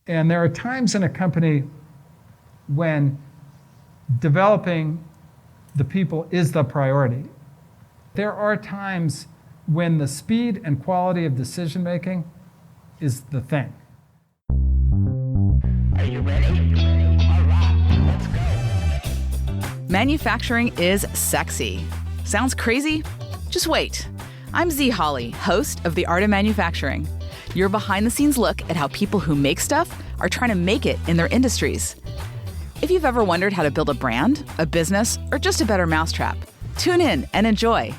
And there are times in a company when developing the people is the priority. There are times when the speed and quality of decision making is the thing. Are you ready? All right, let's go. Manufacturing is sexy. Sounds crazy? Just wait. I'm Z Holly, host of The Art of Manufacturing. Your behind-the-scenes look at how people who make stuff are trying to make it in their industries. If you've ever wondered how to build a brand, a business, or just a better mousetrap, tune in and enjoy.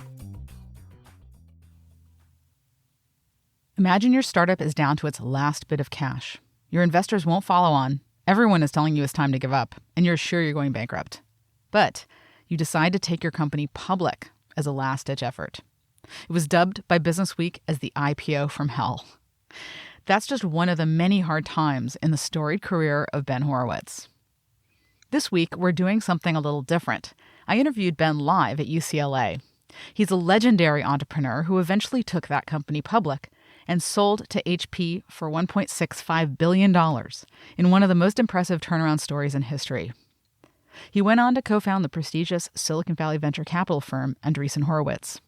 Imagine your startup is down to its last bit of cash. Your investors won't follow on. Everyone is telling you it's time to give up, and you're sure you're going bankrupt. But you decide to take your company public as a last-ditch effort. It was dubbed by BusinessWeek as the IPO from hell. That's just one of the many hard times in the storied career of Ben Horowitz. This week, we're doing something a little different. I interviewed Ben live at UCLA. He's a legendary entrepreneur who eventually took that company public and sold to HP for $1.65 billion in one of the most impressive turnaround stories in history. He went on to co-found the prestigious Silicon Valley venture capital firm Andreessen Horowitz.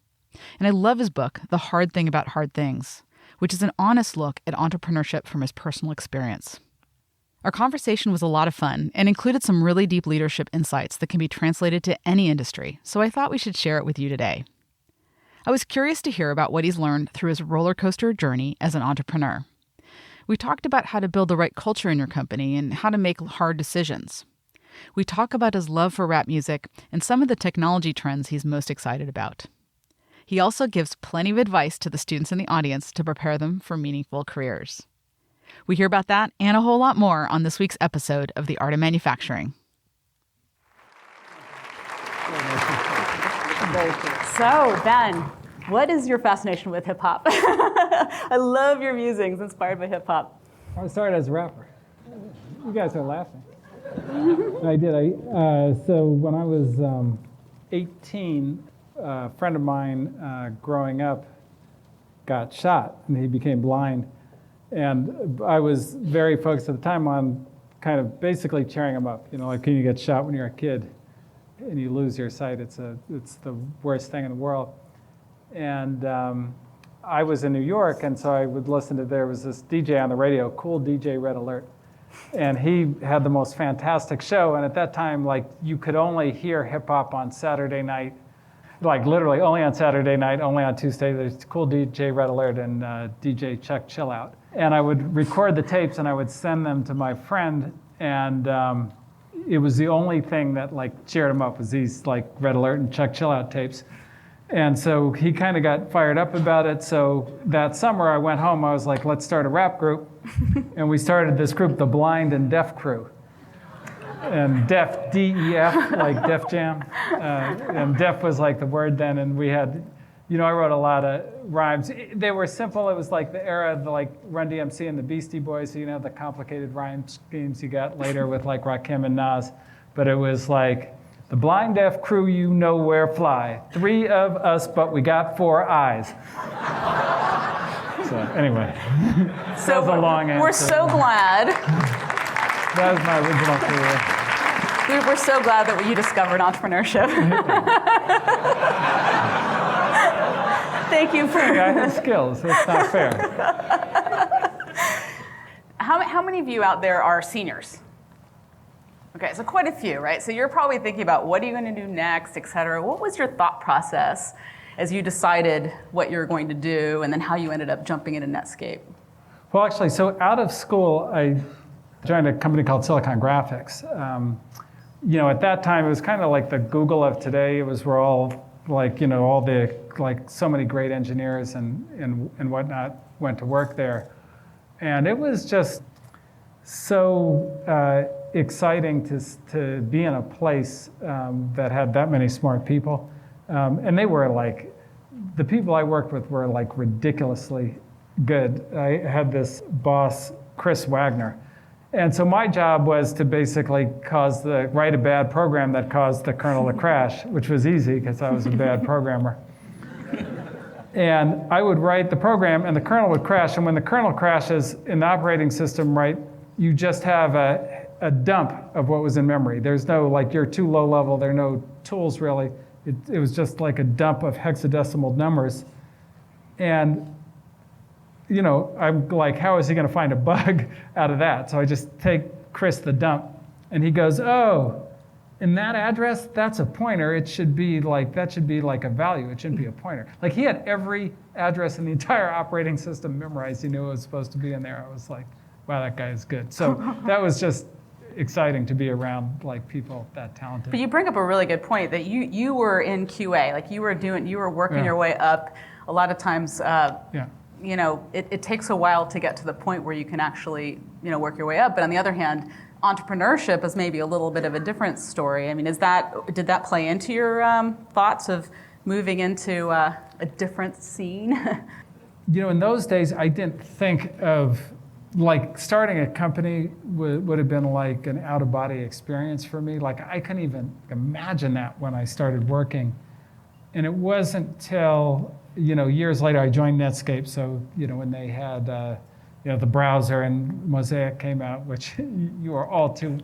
And I love his book, The Hard Thing About Hard Things, which is an honest look at entrepreneurship from his personal experience. Our conversation was a lot of fun and included some really deep leadership insights that can be translated to any industry, so I thought we should share it with you today. I was curious to hear about what he's learned through his roller coaster journey as an entrepreneur. We talked about how to build the right culture in your company and how to make hard decisions. We talk about his love for rap music and some of the technology trends he's most excited about. He also gives plenty of advice to the students in the audience to prepare them for meaningful careers. We hear about that and a whole lot more on this week's episode of The Art of Manufacturing. So, Ben, what is your fascination with hip-hop? I love your musings inspired by hip-hop. I started as a rapper. You guys are laughing. I did. So when I was 18, a friend of mine growing up got shot, and he became blind. And I was very focused at the time on kind of basically cheering him up. You know, like when you get shot when you're a kid and you lose your sight, it's the worst thing in the world. And I was in New York, and so I would listen to, there was this DJ on the radio, Cool DJ Red Alert. And he had the most fantastic show. And at that time, like, you could only hear hip hop on Saturday night, like literally only on Saturday night, only on Tuesday. There's Cool DJ Red Alert and DJ Chuck Chill Out. And I would record the tapes and I would send them to my friend. And it was the only thing that like cheered him up was these like Red Alert and Chuck Chill Out tapes. And so he kind of got fired up about it. So that summer I went home, I was like, let's start a rap group. And we started this group, the Blind and Deaf Crew. And Def, D-E-F, like Def Jam. And Def was like the word then. And we had, you know, I wrote a lot of rhymes. They were simple. It was like the era of the like Run DMC and the Beastie Boys. So you know the complicated rhyme schemes you got later with like Rakim and Nas. But it was like, the blind deaf crew you know where fly. 3 of us, but we got 4 eyes. So anyway, that was a long answer. We're so glad. That was my original career. We're so glad that you discovered entrepreneurship. Thank you for... I have skills. It's not fair. How many of you out there are seniors? Okay, so quite a few, right? So you're probably thinking about what are you going to do next, et cetera. What was your thought process as you decided what you were going to do and then how you ended up jumping into Netscape? Well, actually, so out of school, I joined a company called Silicon Graphics. You know, at that time, it was kind of like the Google of today. It was where all, like, you know, all the, like, so many great engineers and whatnot went to work there. And it was just so exciting to be in a place that had that many smart people. And they were like, the people I worked with were like ridiculously good. I had this boss, Chris Wagner. And so my job was to basically write a bad program that caused the kernel to crash, which was easy because I was a bad programmer. And I would write the program and the kernel would crash. And when the kernel crashes in the operating system, right, you just have a dump of what was in memory. There's no, like, you're too low level, there are no tools really. It was just like a dump of hexadecimal numbers. And, you know, I'm like, how is he going to find a bug out of that? So I just take Chris the dump, and he goes, oh, in that address, that's a pointer. It should be like, that should be like a value. It shouldn't be a pointer. Like, he had every address in the entire operating system memorized. He knew it was supposed to be in there. I was like, wow, that guy is good. So that was just exciting to be around like people that talented. But you bring up a really good point that you were in QA, like you were working your way up. A lot of times, you know, it takes a while to get to the point where you can actually, you know, work your way up. But on the other hand, entrepreneurship is maybe a little bit of a different story. I mean, did that play into your thoughts of moving into a different scene? You know, in those days, I didn't think of, like, starting a company would have been like an out-of-body experience for me. Like, I couldn't even imagine that when I started working. And it wasn't till, you know, years later I joined Netscape. So, you know, when they had, you know, the browser and Mosaic came out, which you are all too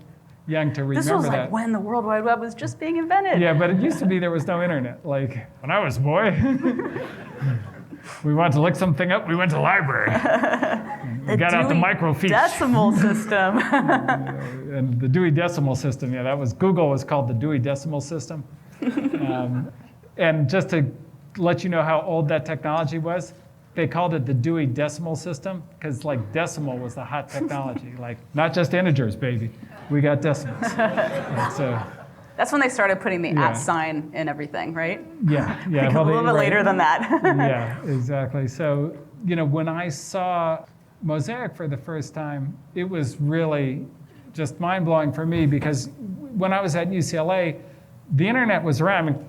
young to remember that. This was like when the World Wide Web was just being invented. Yeah, but it used to be there was no internet. Like, when I was a boy, we wanted to look something up, we went to the library. We got out the microfiche. Decimal system. And the Dewey Decimal System, yeah, that was, Google was called the Dewey Decimal System. And just to let you know how old that technology was, they called it the Dewey Decimal System because, like, decimal was the hot technology. Like, not just integers, baby. We got decimals. So that's when they started putting the @ sign in everything, right? Yeah. Like a little bit later than that. Yeah, exactly. So, you know, when I saw Mosaic for the first time, it was really just mind-blowing for me because when I was at UCLA, the internet was around. I mean,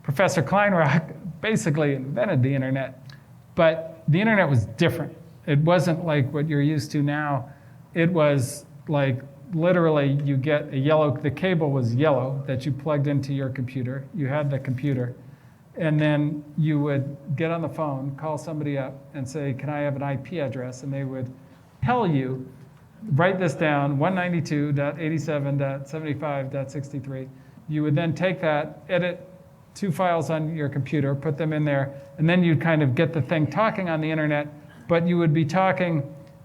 Professor Kleinrock basically invented the internet, but the internet was different. It wasn't like what you're used to now. It was like literally you get the cable was yellow that you plugged into your computer. You had the computer. And then you would get on the phone, call somebody up and say, can I have an IP address? And they would tell you, write this down, 192.87.75.63. You would then take that, edit 2 files on your computer, put them in there, and then you'd kind of get the thing talking on the internet, but you would be talking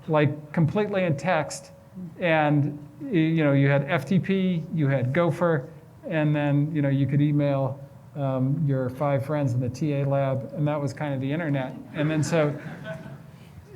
like completely in text. And you know, you had FTP, you had Gopher, and then you know, you could email your 5 friends in the TA lab, and that was kind of the internet. And then so,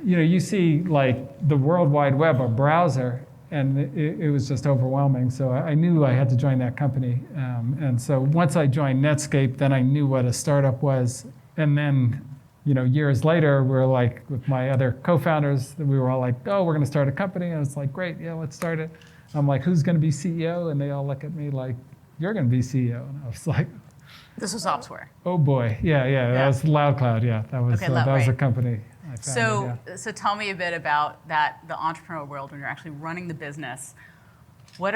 you know, you see like the World Wide Web, a browser, and it was just overwhelming. So I knew I had to join that company. And so once I joined Netscape, then I knew what a startup was. And then, you know, years later, we're like, with my other co-founders, we were all like, oh, we're going to start a company. And it's like, great, yeah, let's start it. I'm like, who's going to be CEO? And they all look at me like, you're going to be CEO. And I was like, This was Opsware. oh boy, yeah. That was LoudCloud, yeah. That was Okay, that was a right. company I founded, So tell me a bit about that, the entrepreneurial world when you're actually running the business. What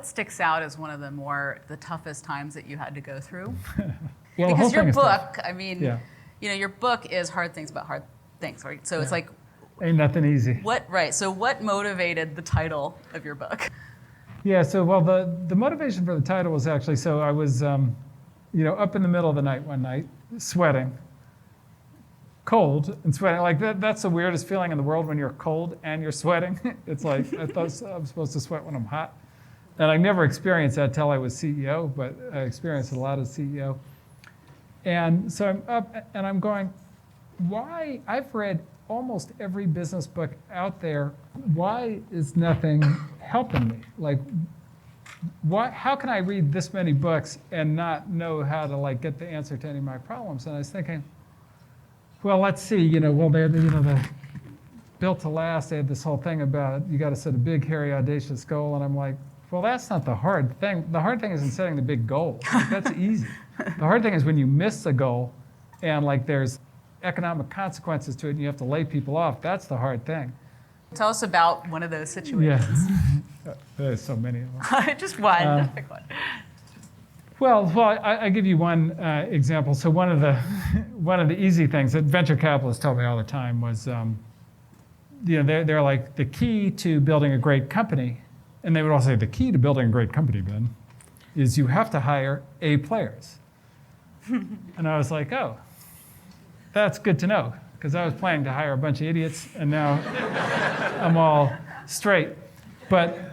sticks out as one of the toughest times that you had to go through? Well, the whole Because your thing is tough. book, I mean, Yeah. you know, your book is hard things about hard things, right? So it's like, Ain't nothing easy. so what motivated the title of your book? Yeah, so well, the motivation for the title was actually, so I was, you know, up in the middle of the night one night, sweating, cold and sweating. Like that's the weirdest feeling in the world when you're cold and you're sweating. It's like, I thought I'm supposed to sweat when I'm hot. And I never experienced that till I was CEO, but I experienced a lot as CEO. And so I'm up and I'm going, why? I've read almost every business book out there. Why is nothing helping me? Like, how can I read this many books and not know how to like get the answer to any of my problems? And I was thinking, well, let's see. You know, well, the Built to Last. They had this whole thing about you got to set a big, hairy, audacious goal. And I'm like, well, that's not the hard thing. The hard thing isn't setting the big goal. Like, that's easy. The hard thing is when you miss the goal, and like there's economic consequences to it, and you have to lay people off. That's the hard thing. Tell us about one of those situations. Yeah. There's so many of them. Just one. Pick one. Well, I give you one example. So one of the easy things that venture capitalists tell me all the time was, they're like the key to building a great company, and they would all say the key to building a great company, Ben, is you have to hire A players. And I was like, oh, that's good to know, because I was planning to hire a bunch of idiots, and now I'm all straight. But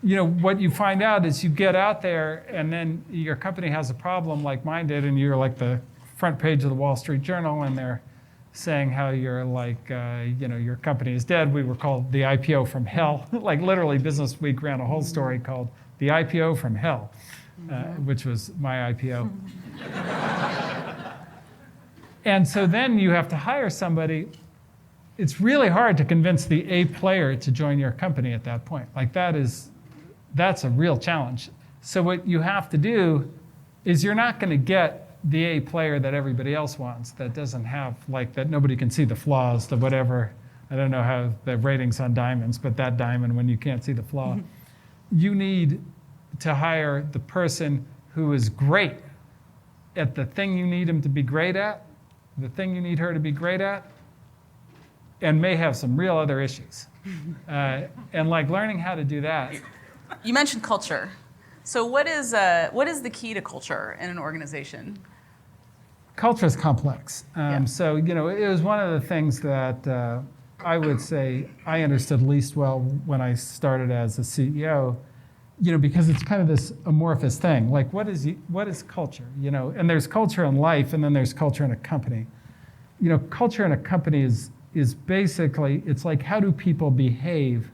what you find out is you get out there, and then your company has a problem like mine did, and you're like the front page of the Wall Street Journal, and they're saying how you're like, your company is dead. We were called the IPO from hell. Like literally, BusinessWeek ran a whole story called the IPO from hell, which was my IPO. And so then you have to hire somebody. It's really hard to convince the A player to join your company at that point. Like that's a real challenge. So what you have to do is you're not going to get the A player that everybody else wants, that doesn't have, like, that nobody can see the flaws, the whatever. I don't know how the ratings on diamonds, but that diamond when you can't see the flaw. You need to hire the person who is great at the thing you need him to be great at, the thing you need her to be great at, and may have some real other issues. And like learning how to do that. You mentioned culture. So what is the key to culture in an organization? Culture is complex. Yeah. So, it was one of the things that I would say I understood least well when I started as a CEO, because it's kind of this amorphous thing. Like, what is culture? And there's culture in life, and then there's culture in a company. Culture in a company is basically, it's like, how do people behave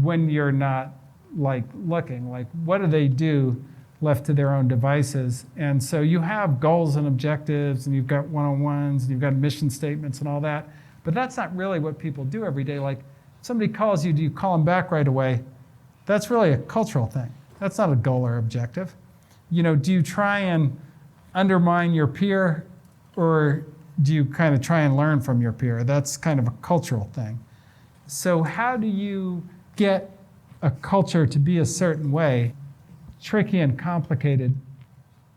when you're not like looking? Like, what do they do left to their own devices? And so you have goals and objectives, and you've got one-on-ones, and you've got mission statements and all that. But that's not really what people do every day. Like, if somebody calls you, do you call them back right away? That's really a cultural thing. That's not a goal or objective. Do you try and undermine your peer, or do you kind of try and learn from your peer? That's kind of a cultural thing. So how do you get a culture to be a certain way? Tricky and complicated.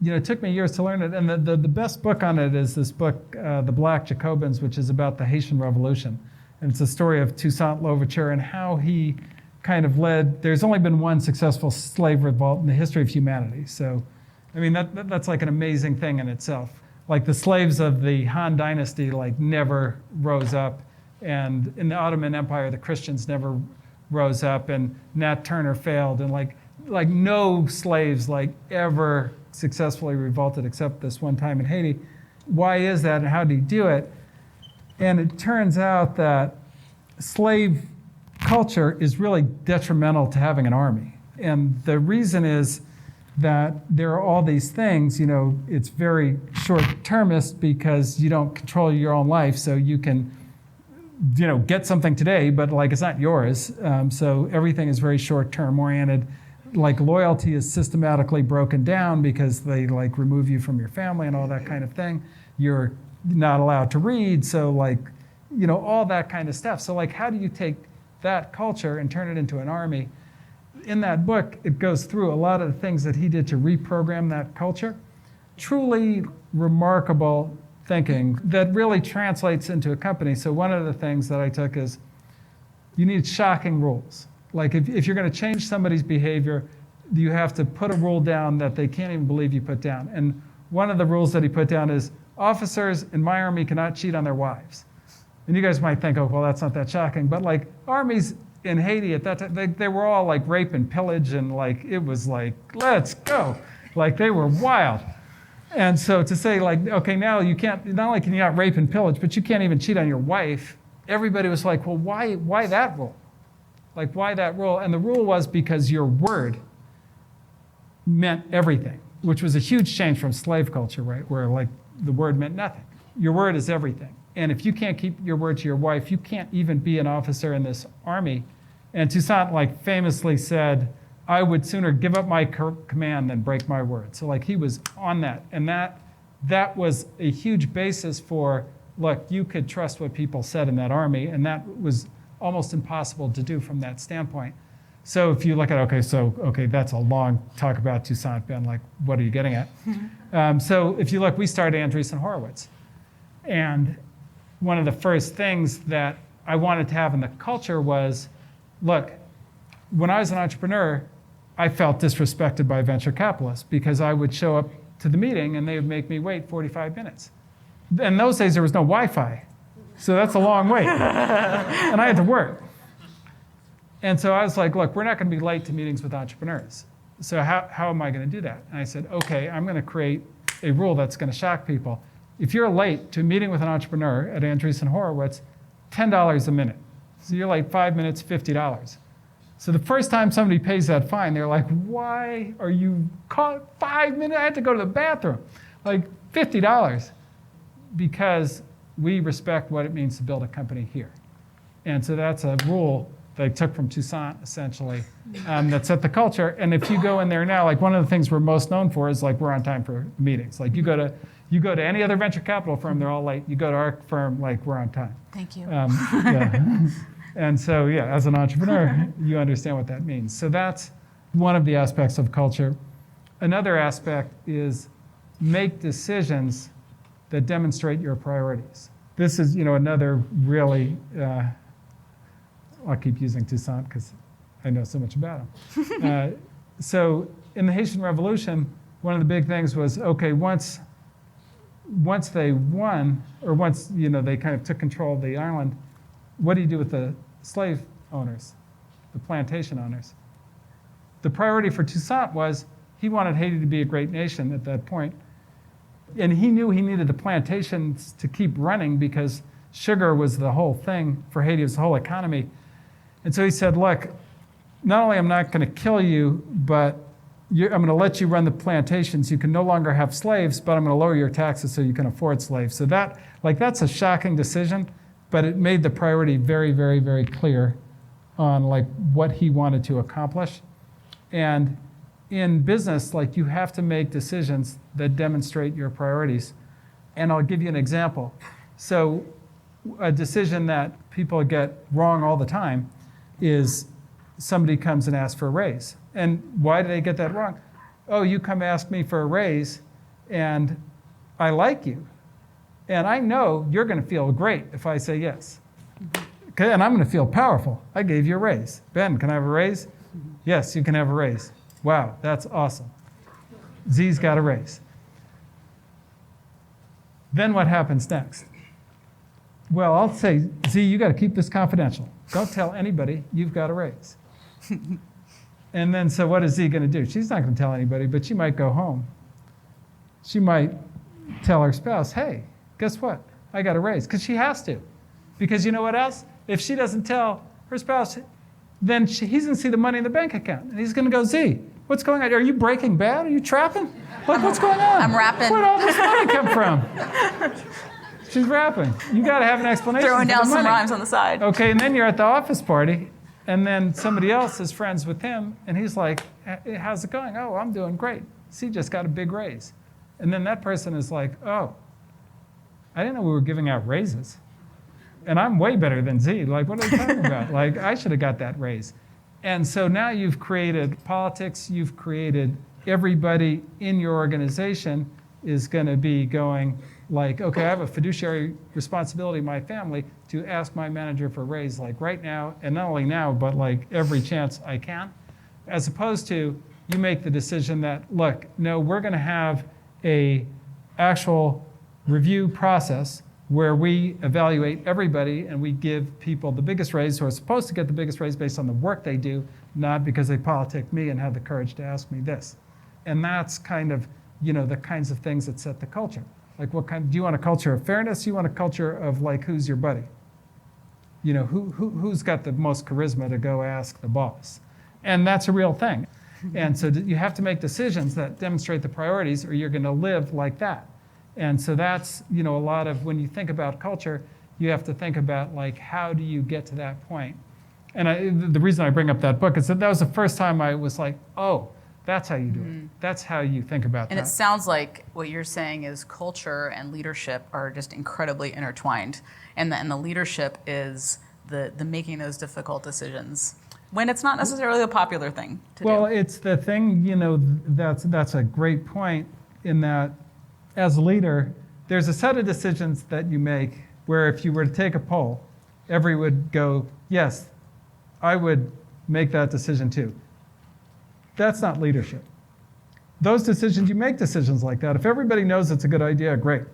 It took me years to learn it. And the best book on it is this book, The Black Jacobins, which is about the Haitian Revolution. And it's a story of Toussaint Louverture and how he kind of led. There's only been one successful slave revolt in the history of humanity. So, I mean, that's like an amazing thing in itself. Like the slaves of the Han Dynasty, like, never rose up. And in the Ottoman Empire, the Christians never rose up, and Nat Turner failed, and like no slaves like ever successfully revolted except this one time in Haiti. Why is that, and how did he do it? And it turns out that slave culture is really detrimental to having an army. And the reason is that there are all these things, it's very short-termist because you don't control your own life, so you can get something today, but like it's not yours. So everything is very short-term oriented. Like loyalty is systematically broken down because they like remove you from your family and all that kind of thing. You're not allowed to read, so like, all that kind of stuff. So like, how do you take that culture and turn it into an army? In that book, it goes through a lot of the things that he did to reprogram that culture. Truly remarkable thinking that really translates into a company. So one of the things that I took is you need shocking rules. Like if you're going to change somebody's behavior, you have to put a rule down that they can't even believe you put down. And one of the rules that he put down is officers in my army cannot cheat on their wives. And you guys might think, oh, well, that's not that shocking. But like armies in Haiti at that time, they were all like rape and pillage, and like it was like, let's go. Like they were wild. And so to say like, okay, now you can't, not only can you not rape and pillage, but you can't even cheat on your wife. Everybody was like, well, why that rule? Like, why that rule? And the rule was because your word meant everything, which was a huge change from slave culture, right? Where like the word meant nothing. Your word is everything. And if you can't keep your word to your wife, you can't even be an officer in this army. And Toussaint like famously said, I would sooner give up my command than break my word. So like he was on that. And that was a huge basis for, look, you could trust what people said in that army. And that was almost impossible to do from that standpoint. So if you look at, okay, that's a long talk about Toussaint, Ben, like, what are you getting at? So if you look, we started Andreessen Horowitz. And one of the first things that I wanted to have in the culture was, look, when I was an entrepreneur, I felt disrespected by venture capitalists because I would show up to the meeting and they would make me wait 45 minutes. In those days, there was no Wi-Fi. So that's a long wait. And I had to work. And so I was like, look, we're not going to be late to meetings with entrepreneurs. So how am I going to do that? And I said, okay, I'm going to create a rule that's going to shock people. If you're late to a meeting with an entrepreneur at Andreessen Horowitz, $10 a minute. So you're late 5 minutes, $50. So the first time somebody pays that fine, they're like, why are you caught 5 minutes? I had to go to the bathroom. Like $50. Because we respect what it means to build a company here. And so that's a rule that I took from Toussaint, essentially, that set the culture. And if you go in there now, like one of the things we're most known for is like we're on time for meetings. Like you go to any other venture capital firm, they're all late. You go to our firm, like we're on time. Thank you. Yeah. And so, yeah, as an entrepreneur, you understand what that means. So that's one of the aspects of culture. Another aspect is make decisions that demonstrate your priorities. This is, another really, I'll keep using Toussaint because I know so much about him. So in the Haitian Revolution, one of the big things was, okay, once they won, or once, they kind of took control of the island, what do you do with the slave owners, the plantation owners? The priority for Toussaint was he wanted Haiti to be a great nation at that point. And he knew he needed the plantations to keep running because sugar was the whole thing for Haiti, it was the whole economy. And so he said, look, not only am I not going to kill you, but I'm going to let you run the plantations. You can no longer have slaves, but I'm going to lower your taxes so you can afford slaves. So that's a shocking decision, but it made the priority very, very, very clear on what he wanted to accomplish. And in business, you have to make decisions that demonstrate your priorities. And I'll give you an example. So a decision that people get wrong all the time is somebody comes and asks for a raise. And why do they get that wrong? Oh, you come ask me for a raise, and I like you. And I know you're going to feel great if I say yes. Okay, and I'm going to feel powerful. I gave you a raise. Ben, can I have a raise? Yes, you can have a raise. Wow, that's awesome. Z's got a raise. Then what happens next? Well, I'll say, Z, you got to keep this confidential. Don't tell anybody you've got a raise. And then, so what is Z going to do? She's not going to tell anybody, but she might go home. She might tell her spouse, hey, guess what? I got a raise. Because she has to. Because you know what else? If she doesn't tell her spouse, then he's going to see the money in the bank account. And he's going to go, Z, what's going on? Are you Breaking Bad? Are you trapping? What's going on? I'm rapping. Where'd all this money come from? She's rapping. You got to have an explanation. Throwing for down the some money. rhymes on the side. Okay, and then you're at the office party, and then somebody else is friends with him, and he's like, how's it going? Oh, I'm doing great. Z just got a big raise. And then that person is like, oh, I didn't know we were giving out raises. And I'm way better than Z. What are you talking about? I should have got that raise. And so now you've created politics, you've created everybody in your organization is going to be going okay, I have a fiduciary responsibility in my family to ask my manager for a raise right now, and not only now, but every chance I can. As opposed to you make the decision that, look, no, we're going to have a actual review process where we evaluate everybody and we give people the biggest raise who are supposed to get the biggest raise based on the work they do, not because they politic me and have the courage to ask me this. And that's kind of, the kinds of things that set the culture. What kind? Do you want a culture of fairness? Do you want a culture of who's your buddy? Who's got the most charisma to go ask the boss? And that's a real thing. And so you have to make decisions that demonstrate the priorities, or you're going to live like that. And so that's, a lot of, when you think about culture, you have to think about how do you get to that point? And the reason I bring up that book is that was the first time I was like, oh, that's how you do it. That's how you think about And that. it sounds like what you're saying is culture and leadership are just incredibly intertwined. And the leadership is the making those difficult decisions when it's not necessarily a popular thing to do. Well, it's the thing, that's a great point in that as a leader, there's a set of decisions that you make where if you were to take a poll everybody would go, yes, I would make that decision too. That's not leadership. Those decisions, you make decisions like that. If everybody knows it's a good idea, great.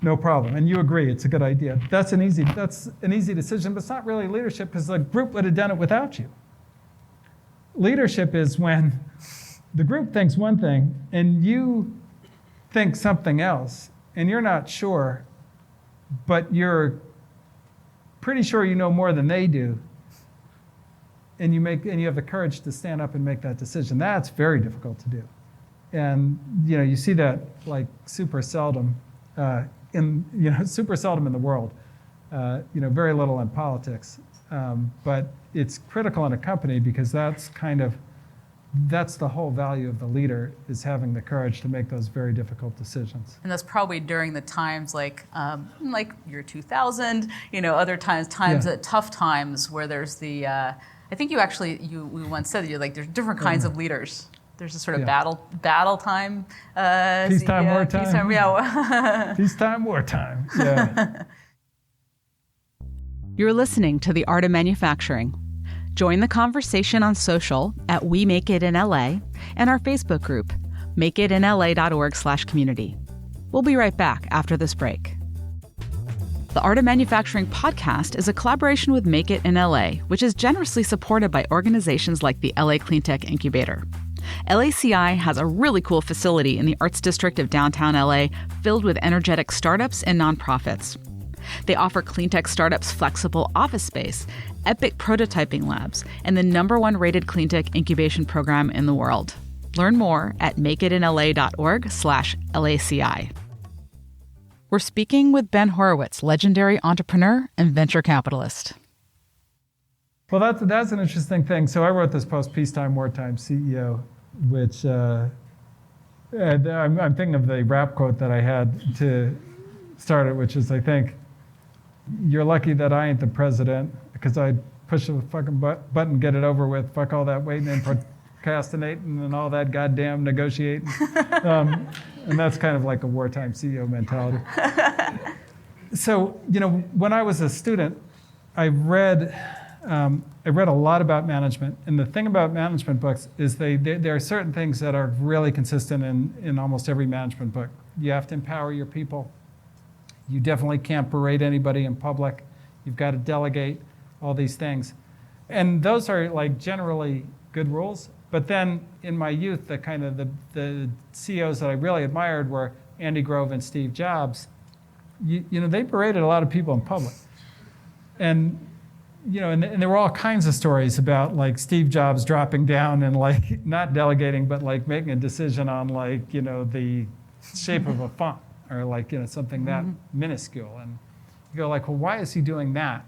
No problem. And you agree it's a good idea. That's an easy decision, but it's not really leadership because the group would have done it without you. Leadership is when the group thinks one thing and you think something else and you're not sure, but you're pretty sure you know more than they do. And you have the courage to stand up and make that decision. That's very difficult to do. And you see that like super seldom in the world. Very little in politics. But it's critical in a company because that's the whole value of the leader, is having the courage to make those very difficult decisions. And that's probably during the times like year 2000, other times at tough times where there's the, I think we once said that there's different kinds of leaders. There's a sort of battle time. Peacetime, wartime. Peacetime, yeah. Peacetime, wartime. Yeah. You're listening to The Art of Manufacturing. Join the conversation on social at We Make It in LA and our Facebook group, makeitinla.org/community. We'll be right back after this break. The Art of Manufacturing podcast is a collaboration with Make It in LA, which is generously supported by organizations like the LA Cleantech Incubator. LACI has a really cool facility in the Arts District of downtown LA filled with energetic startups and nonprofits. They offer cleantech startups flexible office space, epic prototyping labs, and the #1 rated cleantech incubation program in the world. Learn more at makeitinla.org/LACI. We're speaking with Ben Horowitz, legendary entrepreneur and venture capitalist. Well, that's an interesting thing. So I wrote this post, Peacetime, Wartime CEO, which I'm thinking of the rap quote that I had to start it, which is, I think, you're lucky that I ain't the president because I'd push the fucking button, get it over with, fuck all that waiting and procrastinating and all that goddamn negotiating. And that's kind of like a wartime CEO mentality. So, when I was a student, I read a lot about management. And the thing about management books is there are certain things that are really consistent in almost every management book. You have to empower your people. You definitely can't berate anybody in public. You've got to delegate, all these things. And those are like generally good rules. But then in my youth, the CEOs that I really admired were Andy Grove and Steve Jobs. They berated a lot of people in public. And and there were all kinds of stories about like Steve Jobs dropping down and like not delegating, but like making a decision on like, the shape of a font or like, something that minuscule. And you go like, well, why is he doing that?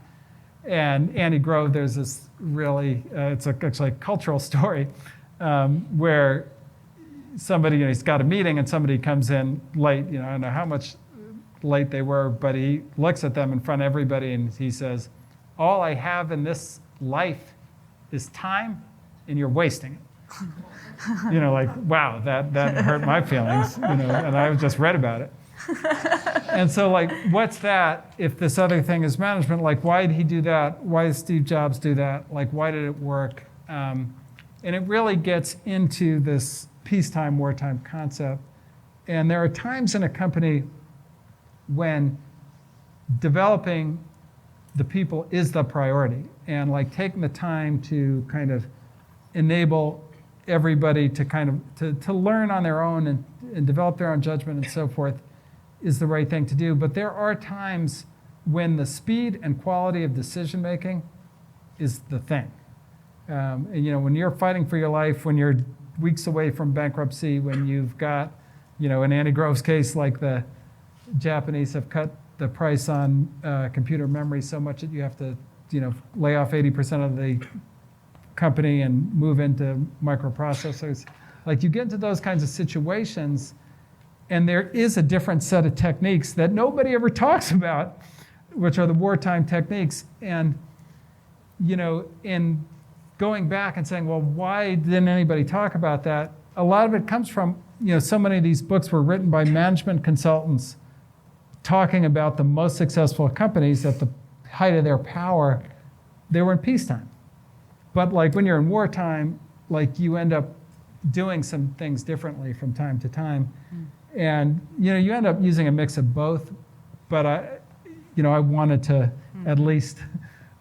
And Andy Grove, there's this really, it's actually a cultural story where somebody, he's got a meeting and somebody comes in late, I don't know how much late they were, but he looks at them in front of everybody and he says, all I have in this life is time and you're wasting it. Like, wow, that hurt my feelings, and I just read about it. And so like, what's that if this other thing is management? Like, why did he do that? Why did Steve Jobs do that? Like, why did it work? And it really gets into this peacetime, wartime concept. And there are times in a company when developing the people is the priority, and like taking the time to kind of enable everybody to kind of to learn on their own and develop their own judgment and so forth is the right thing to do. But there are times when the speed and quality of decision making is the thing. And when you're fighting for your life, when you're weeks away from bankruptcy, when you've got, in Andy Grove's case, like the Japanese have cut the price on computer memory so much that you have to, lay off 80% of the company and move into microprocessors. Like, you get into those kinds of situations, and there is a different set of techniques that nobody ever talks about, which are the wartime techniques. And, in going back and saying, well, why didn't anybody talk about that? A lot of it comes from, so many of these books were written by management consultants talking about the most successful companies at the height of their power, they were in peacetime. But like when you're in wartime, like you end up doing some things differently from time to time. And you end up using a mix of both, but I wanted to at least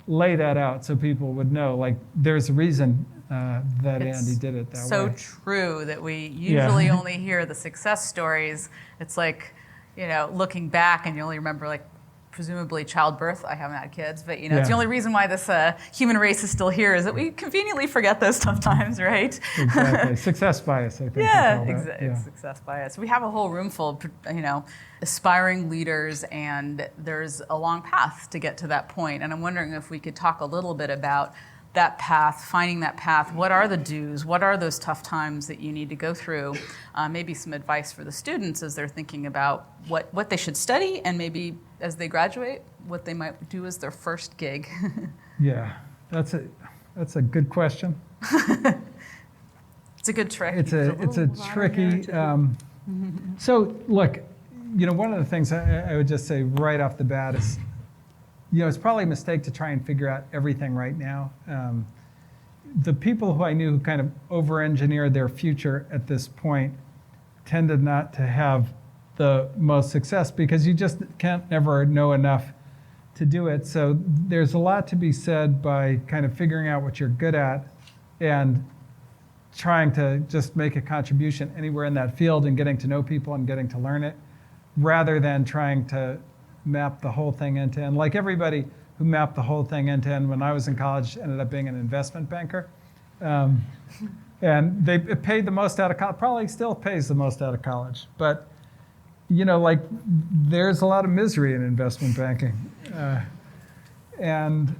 lay that out so people would know, like there's a reason that It's Andy did it that so way. true that we usually only hear the success stories. It's like, looking back and you only remember like presumably childbirth. I haven't had kids, but it's the only reason why this human race is still here is that we conveniently forget those tough times, right? Exactly. Success bias, I think. It's success bias. We have a whole room full of, aspiring leaders, and there's a long path to get to that point. And I'm wondering if we could talk a little bit about that path, finding that path. What are the do's? What are those tough times that you need to go through? Maybe some advice for the students as they're thinking about what they should study, and maybe as they graduate, what they might do as their first gig. Yeah, that's a good question. It's a good trick. It's a tricky. So look, one of the things I would just say right off the bat is, it's probably a mistake to try and figure out everything right now. The people who I knew who kind of over-engineered their future at this point tended not to have the most success because you just can't never know enough to do it. So there's a lot to be said by kind of figuring out what you're good at and trying to just make a contribution anywhere in that field and getting to know people and getting to learn it, rather than trying to map the whole thing end to end. Like everybody who mapped the whole thing end to end when I was in college ended up being an investment banker. And it paid the most out of college, probably still pays the most out of college. But, there's a lot of misery in investment banking. And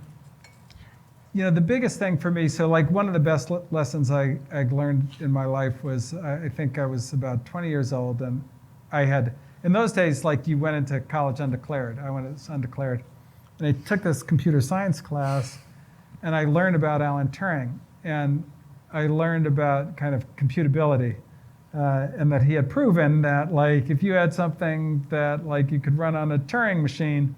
the biggest thing for me, so like one of the best lessons I learned in my life was, I think I was about 20 years old, and I had, in those days, like you went into college undeclared. I went as undeclared. And I took this computer science class, and I learned about Alan Turing. And I learned about kind of computability, and that he had proven that like if you had something that like you could run on a Turing machine,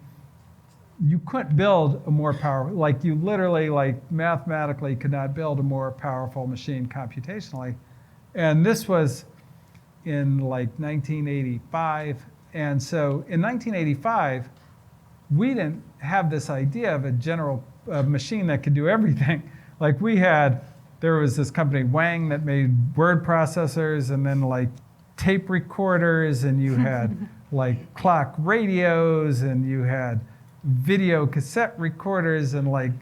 you couldn't build a more powerful, like you literally like mathematically could not build a more powerful machine computationally. And this was in like 1985. And so in 1985, we didn't have this idea of a general machine that could do everything. Like there was this company, Wang, that made word processors and then like tape recorders, and you had like clock radios, and you had video cassette recorders and like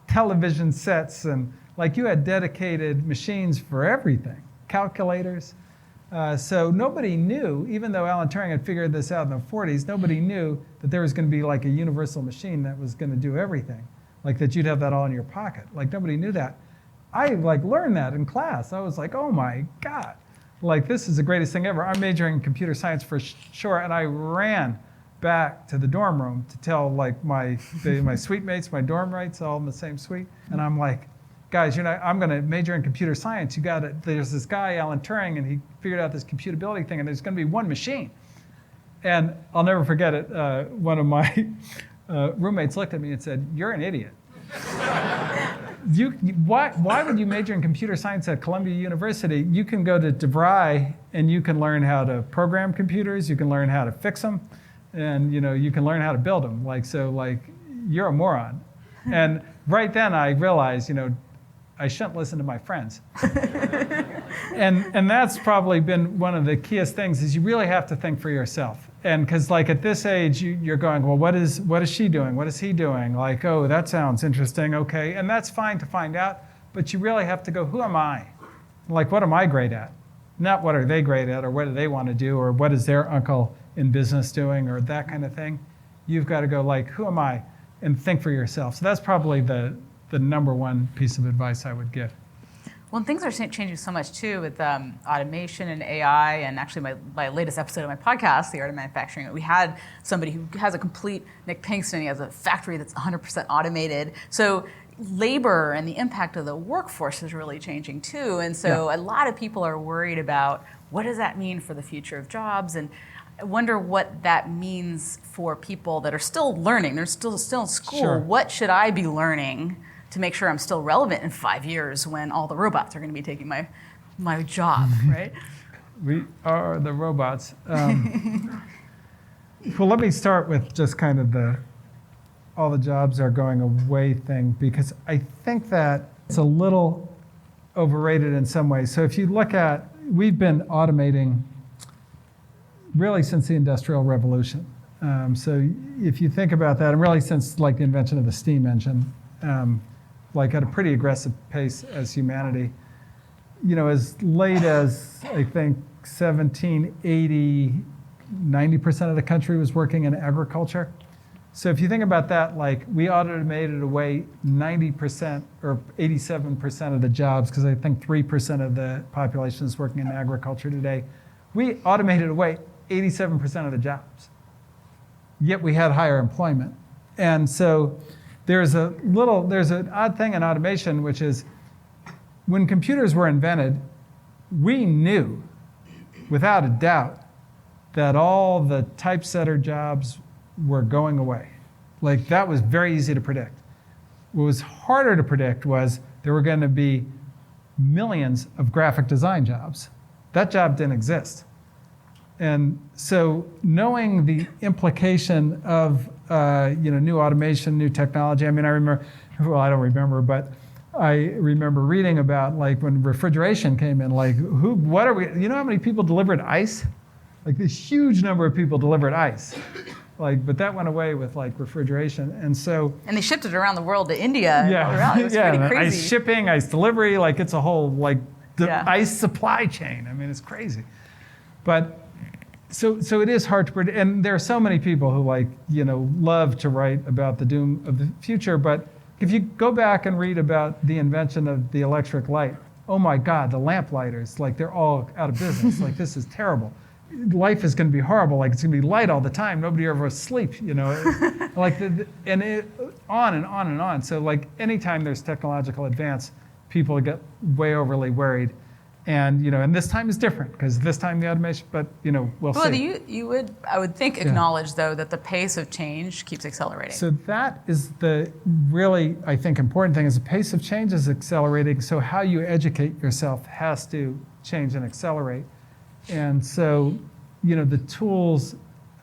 television sets, and like you had dedicated machines for everything, calculators. So nobody knew, even though Alan Turing had figured this out in the 40s, nobody knew that there was going to be like a universal machine that was going to do everything, like that you'd have that all in your pocket. Like nobody knew that. I like learned that in class. I was like, oh my God, like this is the greatest thing ever. I'm majoring in computer science for sure, and I ran back to the dorm room to tell like my suite mates, my dorm mates, all in the same suite, and I'm like, guys, I'm going to major in computer science. There's this guy, Alan Turing, and he figured out this computability thing, and there's going to be one machine. And I'll never forget it. One of my roommates looked at me and said, "You're an idiot. Why would you major in computer science at Columbia University? You can go to DeVry and you can learn how to program computers. You can learn how to fix them, and you can learn how to build them. You're a moron." And right then I realized, I shouldn't listen to my friends. and that's probably been one of the keyest things, is you really have to think for yourself. And because like at this age, you're going, well, what is she doing? What is he doing? Like, oh, that sounds interesting. Okay. And that's fine to find out, but you really have to go, who am I? Like, what am I great at? Not what are they great at, or what do they want to do, or what is their uncle in business doing, or that kind of thing. You've got to go like, who am I? And think for yourself. So that's probably the number one piece of advice I would give. Well, and things are changing so much too with automation and AI, and actually my latest episode of my podcast, The Art of Manufacturing, we had somebody who has a complete, Nick Pinkston, he has a factory that's 100% automated. So labor and the impact of the workforce is really changing too. And so a lot of people are worried about what does that mean for the future of jobs. And I wonder what that means for people that are still learning. They're still in school. Sure. What should I be learning to make sure I'm still relevant in 5 years when all the robots are going to be taking my job, right? We are the robots. Well, let me start with just kind of all the jobs are going away thing, because I think that it's a little overrated in some ways. So if you look at, we've been automating really since the Industrial Revolution. So if you think about that, and really since like the invention of the steam engine, like at a pretty aggressive pace as humanity, as late as I think 1780, 90% of the country was working in agriculture. So if you think about that, like we automated away 90% or 87% of the jobs, because I think 3% of the population is working in agriculture today. We automated away 87% of the jobs, yet we had higher employment. And so there's an odd thing in automation, which is when computers were invented, we knew without a doubt that all the typesetter jobs were going away. Like that was very easy to predict. What was harder to predict was there were going to be millions of graphic design jobs. That job didn't exist. And so knowing the implication of new automation, new technology, I mean, I don't remember, but I remember reading about like when refrigeration came in, like how many people delivered ice? Like this huge number of people delivered ice. But that went away with like refrigeration. And they shipped it around the world to India. It was pretty crazy. Ice shipping, ice delivery, like it's a whole ice supply chain. I mean, it's crazy. But so it is hard to predict. And there are so many people who love to write about the doom of the future. But if you go back and read about the invention of the electric light, oh my God, the lamp-lighters, like they're all out of business. Like this is terrible. Life is going to be horrible. Like it's going to be light all the time. Nobody ever asleep. On and on and on. So like anytime there's technological advance, people get way overly worried, and this time is different because this time the automation. But we'll see. You would, I would think, acknowledge though that the pace of change keeps accelerating. So that is the really, I think, important thing is the pace of change is accelerating. So how you educate yourself has to change and accelerate. And so, the tools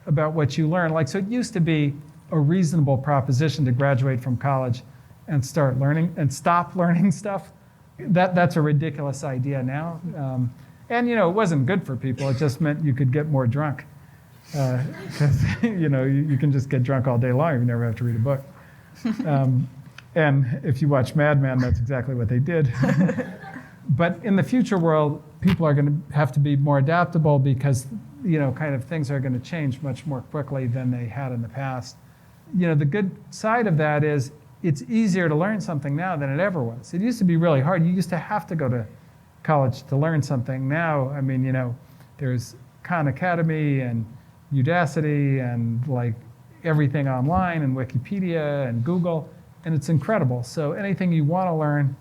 about what you learn, so it used to be a reasonable proposition to graduate from college and start learning and stop learning stuff. That's a ridiculous idea now. And, it wasn't good for people. It just meant you could get more drunk. Because, you can just get drunk all day long. You never have to read a book. And if you watch Mad Men, that's exactly what they did. But in the future world, people are going to have to be more adaptable because, kind of things are going to change much more quickly than they had in the past. The good side of that is it's easier to learn something now than it ever was. It used to be really hard. You used to have to go to college to learn something. Now, there's Khan Academy and Udacity and like everything online and Wikipedia and Google, and it's incredible. So anything you want to learn,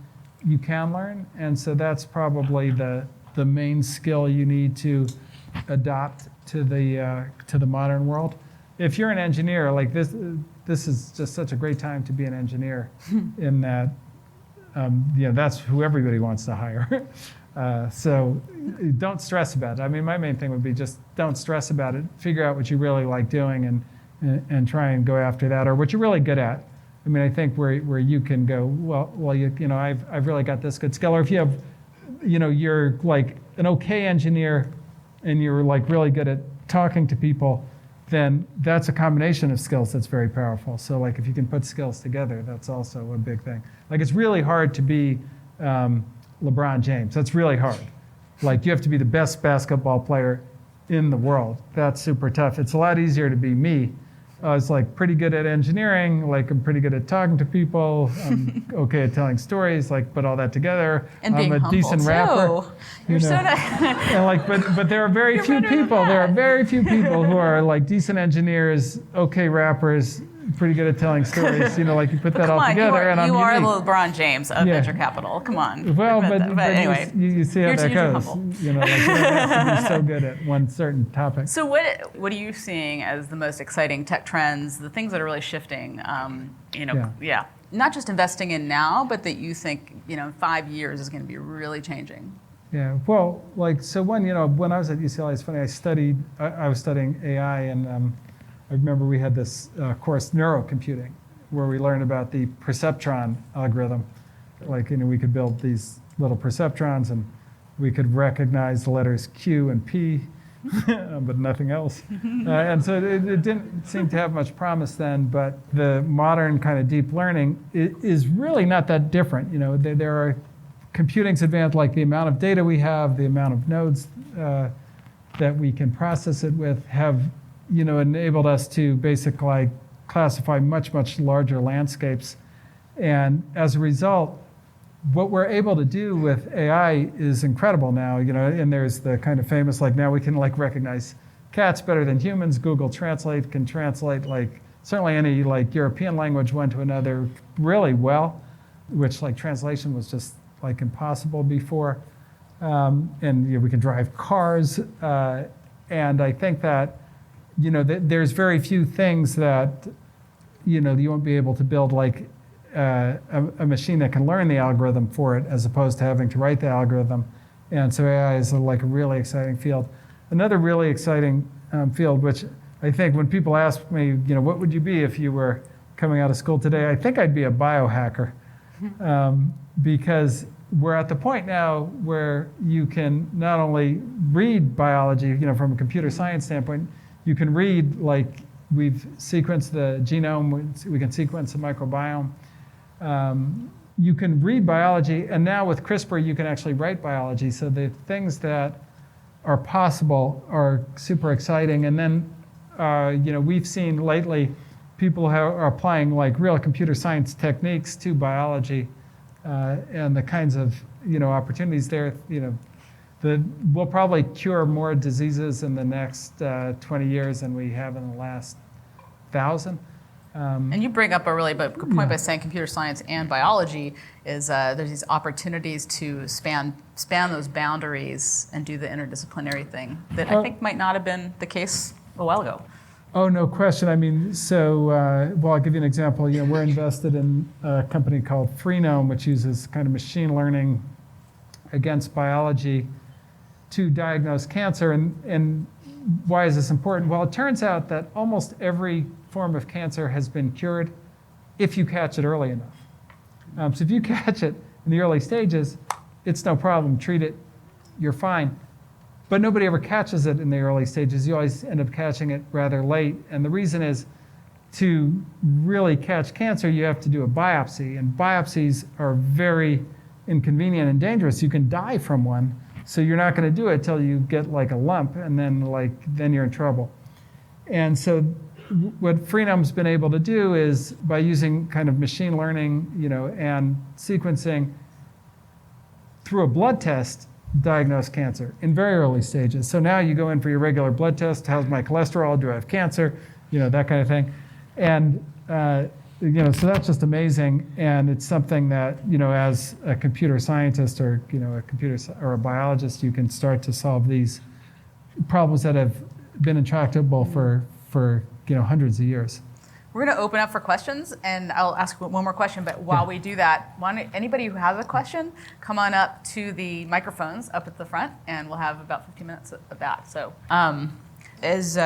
you can learn, and so that's probably the main skill you need to adopt to the modern world. If you're an engineer, like this is just such a great time to be an engineer, in that that's who everybody wants to hire. So don't stress about it. I mean, my main thing would be just don't stress about it. Figure out what you really like doing and try and go after that, or what you're really good at. I mean, I think where you can go, I've really got this good skill. Or if you have, you're like an okay engineer and you're like really good at talking to people, then that's a combination of skills that's very powerful. So like if you can put skills together, that's also a big thing. Like it's really hard to be LeBron James. That's really hard. Like you have to be the best basketball player in the world. That's super tough. It's a lot easier to be me. I was like pretty good at engineering, like I'm pretty good at talking to people, I'm okay at telling stories, like put all that together. And I'm being a humble decent too. rapper. You're so nice. And like, but there are very few people. There are very few people who are like decent engineers, okay rappers, pretty good at telling stories. Like you put that all Come on, together, and I'm you are the unique. LeBron James of Yeah. venture capital. Come on. Well, Admit but that. Anyway, you see how you're that goes. humble. Like you don't have to be so good at one certain topic. So what are you seeing as the most exciting tech trends, the things that are really shifting? Not just investing in now, but that you think in 5 years is going to be really changing. Yeah, well, when I was at UCLA, it's funny, I was studying AI, and I remember we had this course, neurocomputing, where we learned about the perceptron algorithm. We could build these little perceptrons, and we could recognize the letters Q and P, but nothing else. And so it didn't seem to have much promise then, but the modern kind of deep learning is really not that different. There are computing's advanced, like the amount of data we have, the amount of nodes that we can process it with have enabled us to basically classify much, much larger landscapes. And as a result, what we're able to do with AI is incredible now, and there's the kind of famous, now we can recognize cats better than humans. Google Translate can translate certainly any European language one to another really well, which translation was just impossible before. And we can drive cars. And I think that, there's very few things that, you won't be able to build a machine that can learn the algorithm for it as opposed to having to write the algorithm. And so AI is a really exciting field. Another really exciting field, which I think when people ask me, what would you be if you were coming out of school today? I think I'd be a biohacker. Because we're at the point now where you can not only read biology, from a computer science standpoint, you can read, we've sequenced the genome, we can sequence the microbiome. You can read biology, and now with CRISPR, you can actually write biology. So the things that are possible are super exciting. And then, we've seen lately people who are applying real computer science techniques to biology. And the kinds of opportunities there, we'll probably cure more diseases in the next 20 years than we have in the last 1,000. And you bring up a really good point by saying computer science and biology is there's these opportunities to span those boundaries and do the interdisciplinary thing that I think might not have been the case a while ago. Oh, no question. I mean, I'll give you an example. We're invested in a company called Freenome, which uses kind of machine learning against biology to diagnose cancer. And why is this important? Well, it turns out that almost every form of cancer has been cured if you catch it early enough. So if you catch it in the early stages, it's no problem. Treat it, you're fine. But nobody ever catches it in the early stages. You always end up catching it rather late. And the reason is to really catch cancer, you have to do a biopsy. And biopsies are very inconvenient and dangerous. You can die from one. So you're not going to do it till you get a lump, and then you're in trouble. And so what Freenome's been able to do is by using kind of machine learning, and sequencing through a blood test, diagnose cancer in very early stages. So now you go in for your regular blood test. How's my cholesterol? Do I have cancer? That kind of thing. And, so that's just amazing. And it's something that, as a computer scientist or, or a biologist, you can start to solve these problems that have been intractable for hundreds of years. We're going to open up for questions, and I'll ask one more question. But while we do that, anybody who has a question, come on up to the microphones up at the front, and we'll have about 15 minutes of that. So, as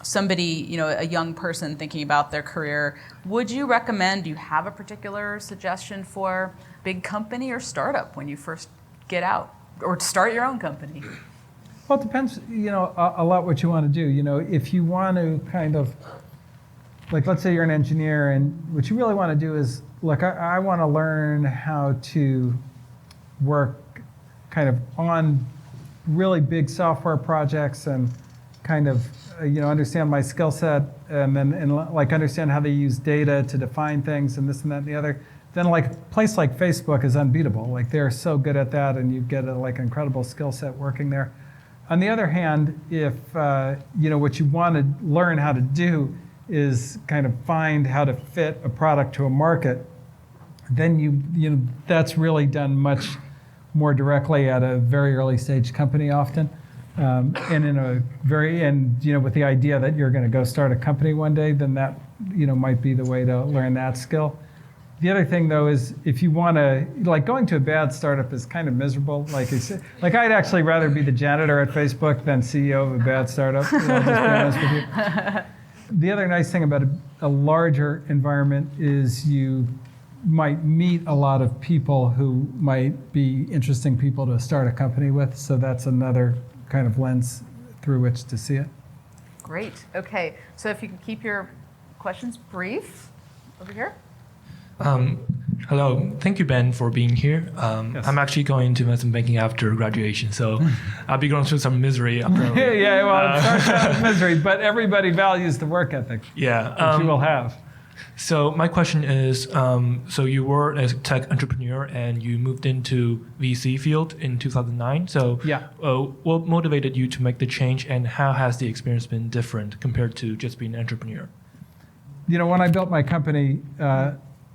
somebody, a young person thinking about their career, would you recommend? Do you have a particular suggestion for big company or startup when you first get out, or start your own company? Well, it depends, a lot what you want to do. If you want to kind of, let's say you're an engineer, and what you really want to do is, I want to learn how to work kind of on really big software projects and kind of, understand my skill set, and then understand how they use data to define things and this and that and the other. Then a place like Facebook is unbeatable. They're so good at that, and you get an incredible skill set working there. On the other hand, if what you want to learn how to do is kind of find how to fit a product to a market, then that's really done much more directly at a very early stage company often. And with the idea that you're going to go start a company one day, then that might be the way to learn that skill. The other thing though is if you want to, like, going to a bad startup is kind of miserable. Like I'd actually rather be the janitor at Facebook than CEO of a bad startup. I'll just be honest with you. The other nice thing about a larger environment is you might meet a lot of people who might be interesting people to start a company with. So that's another kind of lens through which to see it. Great. Okay. So if you can keep your questions brief over here. Hello. Thank you, Ben, for being here. Yes. I'm actually going into investment banking after graduation, so I'll be going through some misery. Apparently. Well, it starts out with misery, but everybody values the work ethic that you will have. So my question is, so you were a tech entrepreneur and you moved into VC field in 2009. So yeah. What motivated you to make the change, and how has the experience been different compared to just being an entrepreneur? When I built my company,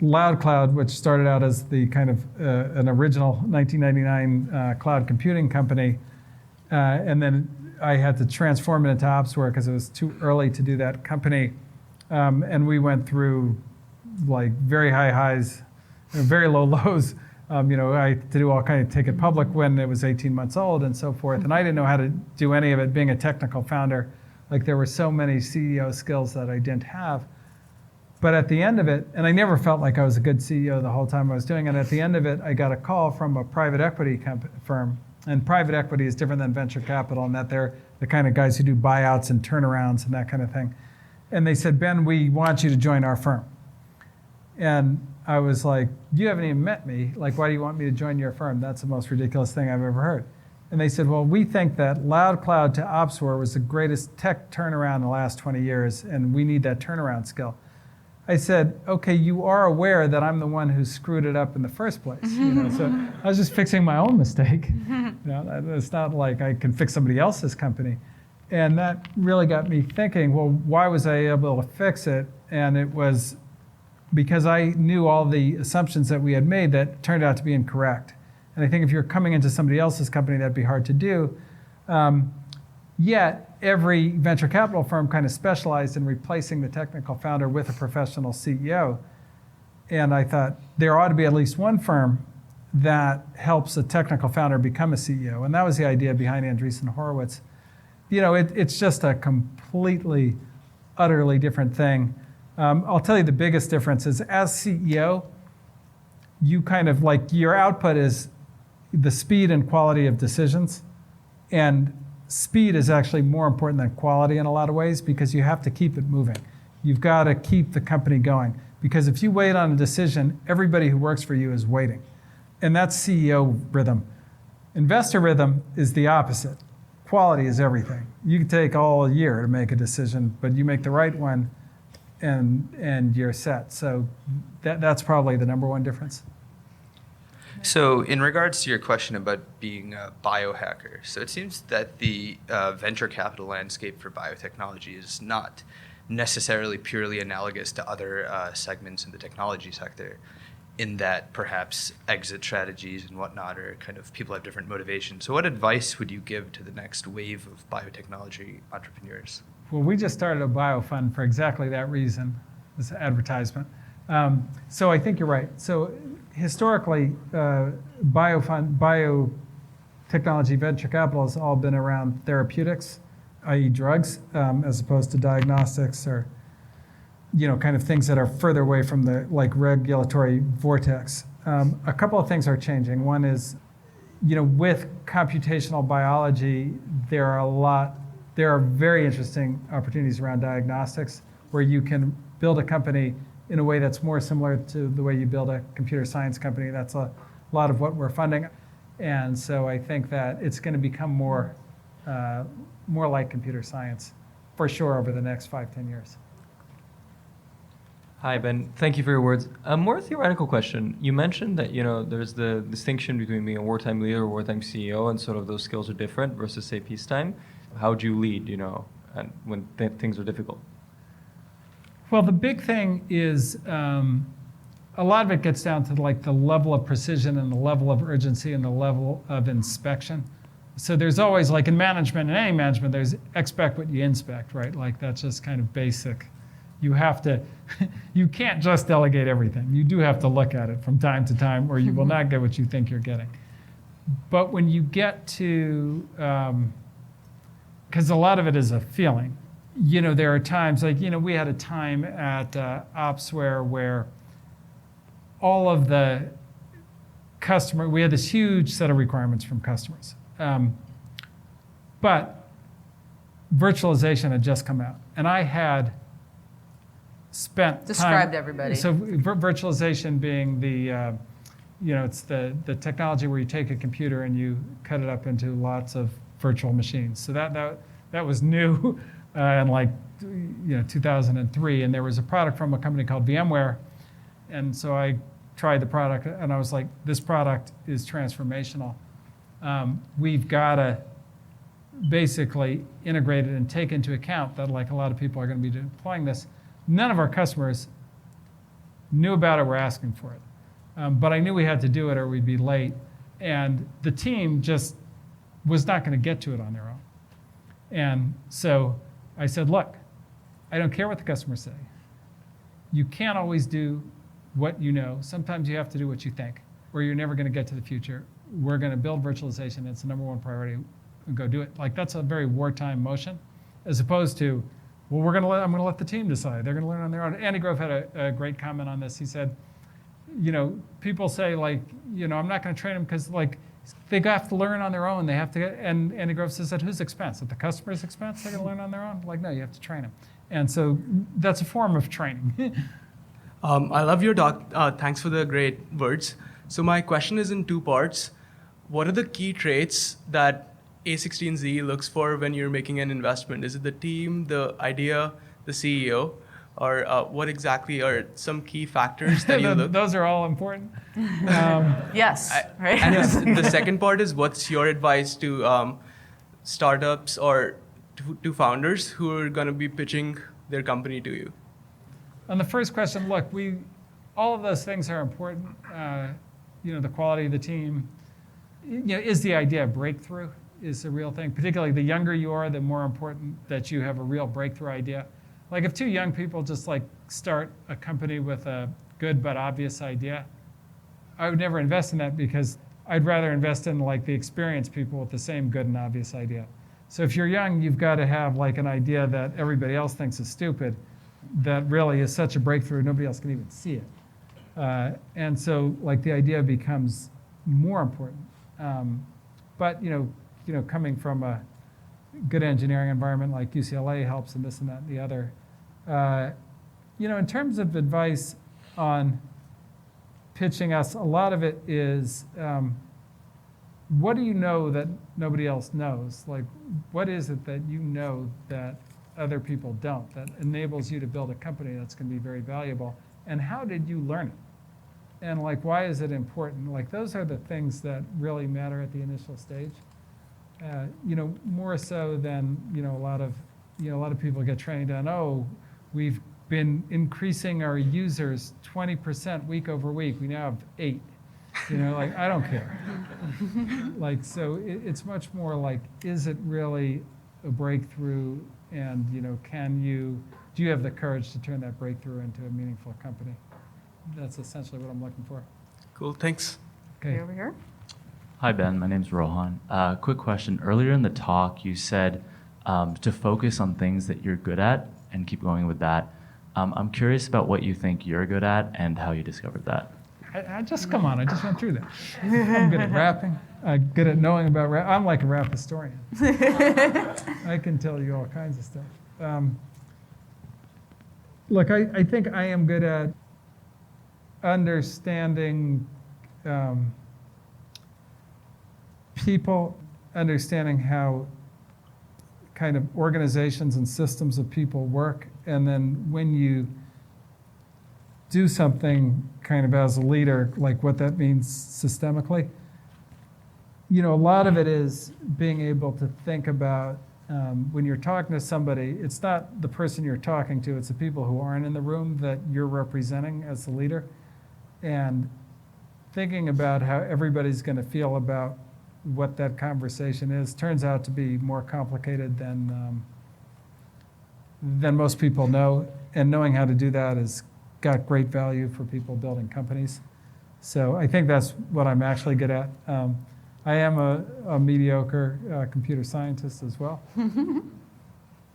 LoudCloud, which started out as the kind of an original 1999 cloud computing company, and then I had to transform it into Opsware because it was too early to do that company. And we went through like very high highs, very low lows. I had to do all kind of take it public when it was 18 months old and so forth. And I didn't know how to do any of it being a technical founder. Like there were so many CEO skills that I didn't have. But at the end of it, and I never felt like I was a good CEO the whole time I was doing it, at the end of it, I got a call from a private equity firm. And private equity is different than venture capital in that they're the kind of guys who do buyouts and turnarounds and that kind of thing. And they said, Ben, we want you to join our firm. And I was like, you haven't even met me. Like, why do you want me to join your firm? That's the most ridiculous thing I've ever heard. And they said, well, we think that LoudCloud to Opsware was the greatest tech turnaround in the last 20 years, and we need that turnaround skill. I said, okay, you are aware that I'm the one who screwed it up in the first place. So I was just fixing my own mistake. It's not like I can fix somebody else's company. And that really got me thinking, well, why was I able to fix it? And it was because I knew all the assumptions that we had made that turned out to be incorrect. And I think if you're coming into somebody else's company, that'd be hard to do. Yet, every venture capital firm kind of specialized in replacing the technical founder with a professional CEO. And I thought there ought to be at least one firm that helps a technical founder become a CEO. And that was the idea behind Andreessen Horowitz. It's just a completely, utterly different thing. I'll tell you the biggest difference is as CEO, you kind of like your output is the speed and quality of decisions. And speed is actually more important than quality in a lot of ways because you have to keep it moving. You've got to keep the company going. Because if you wait on a decision, everybody who works for you is waiting. And that's CEO rhythm. Investor rhythm is the opposite. Quality is everything. You can take all a year to make a decision, but you make the right one and you're set. So that's probably the number one difference. So in regards to your question about being a biohacker, so it seems that the venture capital landscape for biotechnology is not necessarily purely analogous to other segments in the technology sector, in that perhaps exit strategies and whatnot are kind of, people have different motivations. So what advice would you give to the next wave of biotechnology entrepreneurs? Well, we just started a bio fund for exactly that reason, this advertisement. So I think you're right. So historically, biotechnology venture capital has all been around therapeutics, i.e. drugs, as opposed to diagnostics or kind of things that are further away from the regulatory vortex. A couple of things are changing. One is, with computational biology, there are very interesting opportunities around diagnostics where you can build a company in a way that's more similar to the way you build a computer science company. That's a lot of what we're funding. And so I think that it's going to become more like computer science for sure over the next 5-10 years. Hi, Ben. Thank you for your words. A more theoretical question. You mentioned that, there's the distinction between being a wartime leader or wartime CEO, and sort of those skills are different versus, say, peacetime. How do you lead, and when things are difficult? Well, the big thing is a lot of it gets down to like the level of precision and the level of urgency and the level of inspection. So there's always, like in management, in any management, there's expect what you inspect, right? Like that's just kind of basic. You have to, you can't just delegate everything. You do have to look at it from time to time or you will not get what you think you're getting. But when you get to, because a lot of it is a feeling, you know, there are times like, you know, we had a time at Opsware where all of the we had this huge set of requirements from customers. But virtualization had just come out. And I had spent Described time, everybody. So virtualization being the, you know, it's the technology where you take a computer and you cut it up into lots of virtual machines. So that was new in like, you know, 2003. And there was a product from a company called VMware. And so I tried the product and I was like, this product is transformational. We've got to basically integrate it and take into account that like a lot of people are going to be deploying this. None of our customers knew about it, were asking for it. But I knew we had to do it or we'd be late. And the team just was not going to get to it on their own. And so I said, look, I don't care what the customers say. You can't always do what you know. Sometimes you have to do what you think, or you're never going to get to the future. We're going to build virtualization. It's the number one priority. And go do it. Like that's a very wartime motion, as opposed to, well, I'm going to let the team decide. They're going to learn on their own. Andy Grove had a great comment on this. He said, you know, people say like, you know, I'm not going to train them because like they have to learn on their own. They have to get, and Andy Grove says at whose expense? At the customer's expense? They're going to learn on their own? Like, no, you have to train them. And so that's a form of training. I love your talk. Thanks for the great words. So my question is in two parts. What are the key traits that A16Z looks for when you're making an investment? Is it the team, the idea, the CEO? Or what exactly are some key factors that you look? Those are all important. Yes, right? And the second part is, what's your advice to startups or to founders who are going to be pitching their company to you? On the first question, look, all of those things are important. You know, the quality of the team. You know, is the idea a breakthrough? Is a real thing. Particularly the younger you are, the more important that you have a real breakthrough idea. Like if two young people just like start a company with a good but obvious idea, I would never invest in that because I'd rather invest in like the experienced people with the same good and obvious idea. So if you're young, you've got to have like an idea that everybody else thinks is stupid, that really is such a breakthrough, nobody else can even see it. And so like the idea becomes more important. But you know, coming from a good engineering environment like UCLA helps and this and that and the other. You know, in terms of advice on pitching us, a lot of it is what do you know that nobody else knows? Like, what is it that you know that other people don't, that enables you to build a company that's going to be very valuable? And how did you learn it? And like, why is it important? Like, those are the things that really matter at the initial stage. You know, more so than, you know, a lot of people get trained on, oh, we've been increasing our users 20% week over week. We now have 8. You know, like, I don't care. Like, so it's much more like, is it really a breakthrough? And, you know, do you have the courage to turn that breakthrough into a meaningful company? That's essentially what I'm looking for. Cool, thanks. Okay. Over here. Hi, Ben. My name's Rohan. Quick question. Earlier in the talk, you said to focus on things that you're good at and keep going with that. I'm curious about what you think you're good at and how you discovered that. I just went through that. I'm good at rapping. I'm good at knowing about rap. I'm like a rap historian. I can tell you all kinds of stuff. Look, I think I am good at understanding people, understanding how kind of organizations and systems of people work, and then when you do something kind of as a leader, like what that means systemically. You know, a lot of it is being able to think about when you're talking to somebody, it's not the person you're talking to, it's the people who aren't in the room that you're representing as the leader. And thinking about how everybody's going to feel about what that conversation is turns out to be more complicated than most people know. And knowing how to do that has got great value for people building companies. So I think that's what I'm actually good at. I am a mediocre computer scientist as well.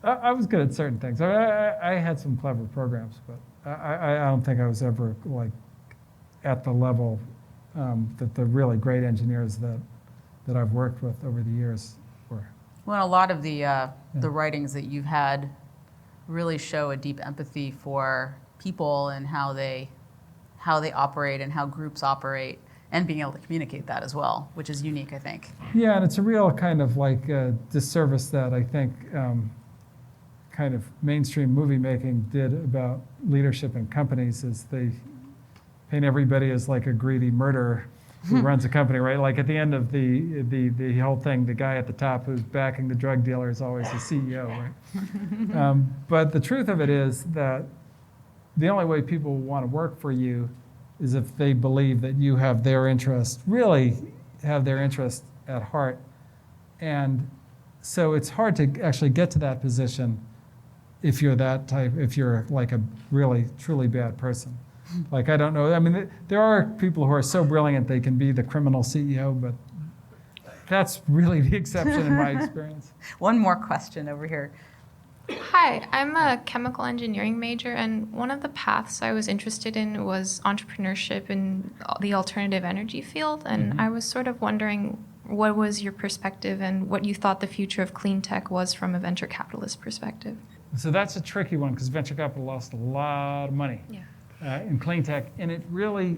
I was good at certain things. I had some clever programs, but I don't think I was ever like at the level that the really great engineers that I've worked with over the years were. Well, a lot of the writings that you've had really show a deep empathy for people and how they operate and how groups operate, and being able to communicate that as well, which is unique, I think. Yeah, and it's a real kind of like disservice that I think kind of mainstream movie making did about leadership in companies, is they paint everybody as like a greedy murderer who runs a company, right? Like at the end of the whole thing, the guy at the top who's backing the drug dealer is always the CEO, right? But the truth of it is that the only way people will want to work for you is if they believe that you have their interest, really have their interest at heart. And so it's hard to actually get to that position if you're that type, if you're like a really, truly bad person. Like, I don't know, I mean, there are people who are so brilliant they can be the criminal CEO, but that's really the exception in my experience. One more question over here. Hi, I'm a chemical engineering major, and one of the paths I was interested in was entrepreneurship in the alternative energy field. And I was sort of wondering, what was your perspective and what you thought the future of clean tech was from a venture capitalist perspective? So that's a tricky one, because venture capital lost a lot of money in clean tech. And it really,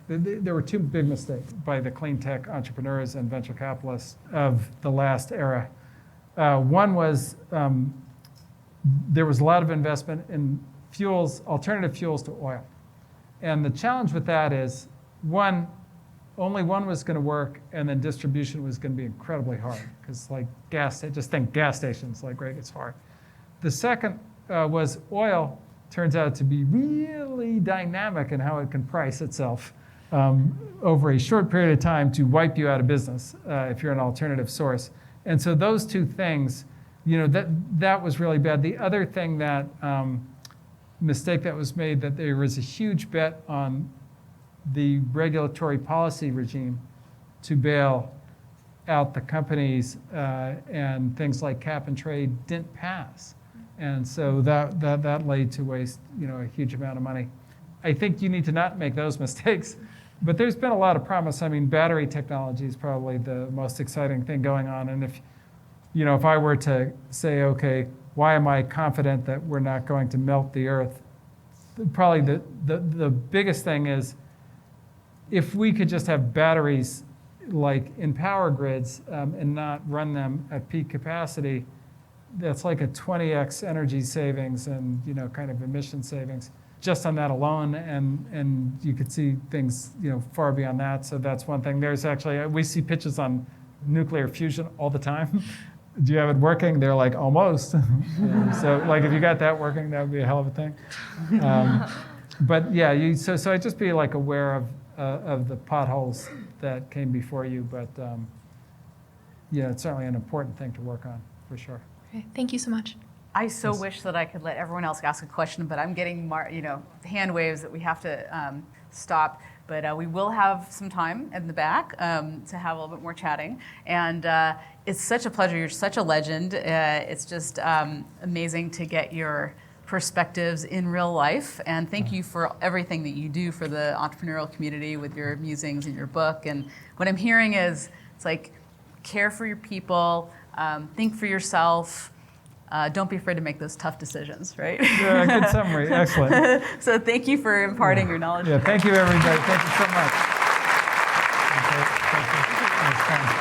there were two big mistakes by the clean tech entrepreneurs and venture capitalists of the last era. One was there was a lot of investment in fuels, alternative fuels to oil. And the challenge with that is, only one was going to work, and then distribution was going to be incredibly hard, because like just think gas stations, like, right, it's hard. The second was oil turns out to be really dynamic in how it can price itself over a short period of time to wipe you out of business if you're an alternative source. And so those two things, that was really bad. The other thing that mistake that was made, that there was a huge bet on the regulatory policy regime to bail out the companies, and things like cap and trade didn't pass. And so that led to waste, a huge amount of money. I think you need to not make those mistakes. But there's been a lot of promise. I mean, battery technology is probably the most exciting thing going on. And if I were to say, okay, why am I confident that we're not going to melt the Earth? Probably the biggest thing is, if we could just have batteries like in power grids and not run them at peak capacity, that's like a 20x energy savings and kind of emission savings just on that alone, and you could see things far beyond that. So that's one thing. There's actually, we see pitches on nuclear fusion all the time. Do you have it working? They're like, almost. So like, if you got that working, that would be a hell of a thing. But yeah, so I'd just be like aware of the potholes that came before you. But yeah, it's certainly an important thing to work on, for sure. Okay, thank you so much. I so wish that I could let everyone else ask a question, but I'm getting hand waves that we have to stop. But we will have some time in the back to have a little bit more chatting. And it's such a pleasure. You're such a legend. It's just amazing to get your perspectives in real life. And thank you for everything that you do for the entrepreneurial community with your musings and your book. And what I'm hearing is, it's like, care for your people, think for yourself. Don't be afraid to make those tough decisions, right? Yeah, good summary. Excellent. So thank you for imparting your knowledge. Yeah, thank you, everybody. Thank you so much. Thank you.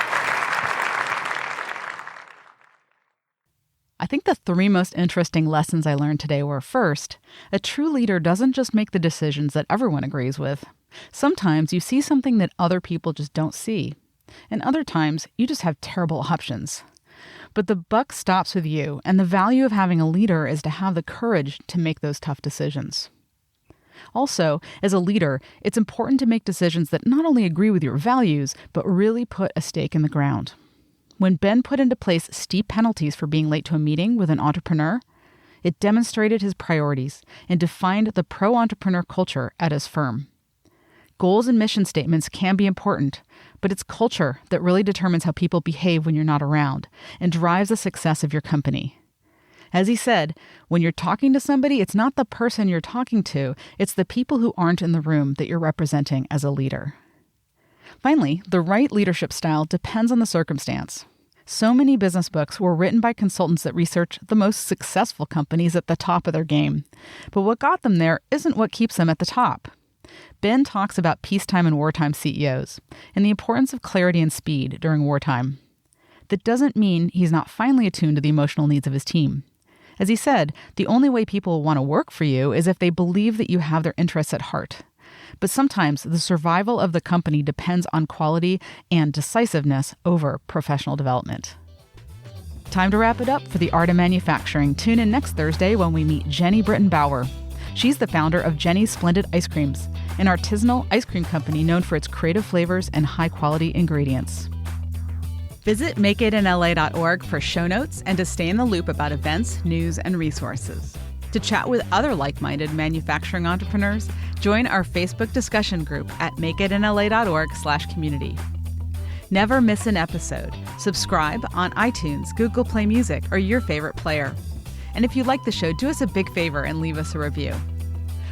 I think the three most interesting lessons I learned today were, first, a true leader doesn't just make the decisions that everyone agrees with. Sometimes you see something that other people just don't see. And other times, you just have terrible options. But the buck stops with you, and the value of having a leader is to have the courage to make those tough decisions. Also, as a leader, it's important to make decisions that not only agree with your values, but really put a stake in the ground. When Ben put into place steep penalties for being late to a meeting with an entrepreneur, it demonstrated his priorities and defined the pro-entrepreneur culture at his firm. Goals and mission statements can be important, but it's culture that really determines how people behave when you're not around and drives the success of your company. As he said, when you're talking to somebody, it's not the person you're talking to, it's the people who aren't in the room that you're representing as a leader. Finally, the right leadership style depends on the circumstance. So many business books were written by consultants that research the most successful companies at the top of their game. But what got them there isn't what keeps them at the top. Ben talks about peacetime and wartime CEOs and the importance of clarity and speed during wartime. That doesn't mean he's not finely attuned to the emotional needs of his team. As he said, the only way people will want to work for you is if they believe that you have their interests at heart. But sometimes the survival of the company depends on quality and decisiveness over professional development. Time to wrap it up for The Art of Manufacturing. Tune in next Thursday when we meet Jenny Britton Bauer. She's the founder of Jenny's Splendid Ice Creams, an artisanal ice cream company known for its creative flavors and high-quality ingredients. Visit makeitinla.org for show notes and to stay in the loop about events, news, and resources. To chat with other like-minded manufacturing entrepreneurs, join our Facebook discussion group at makeitinla.org/community. Never miss an episode. Subscribe on iTunes, Google Play Music, or your favorite player. And if you like the show, do us a big favor and leave us a review.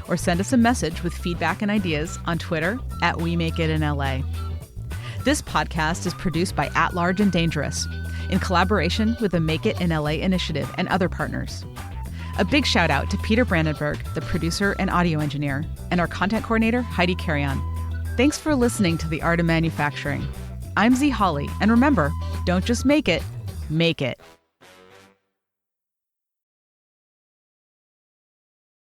Or send us a message with feedback and ideas on Twitter at WeMakeItInLA. This podcast is produced by At Large and Dangerous in collaboration with the Make It in LA initiative and other partners. A big shout out to Peter Brandenburg, the producer and audio engineer, and our content coordinator, Heidi Carrion. Thanks for listening to The Art of Manufacturing. I'm Z Holly, and remember, don't just make it, make it.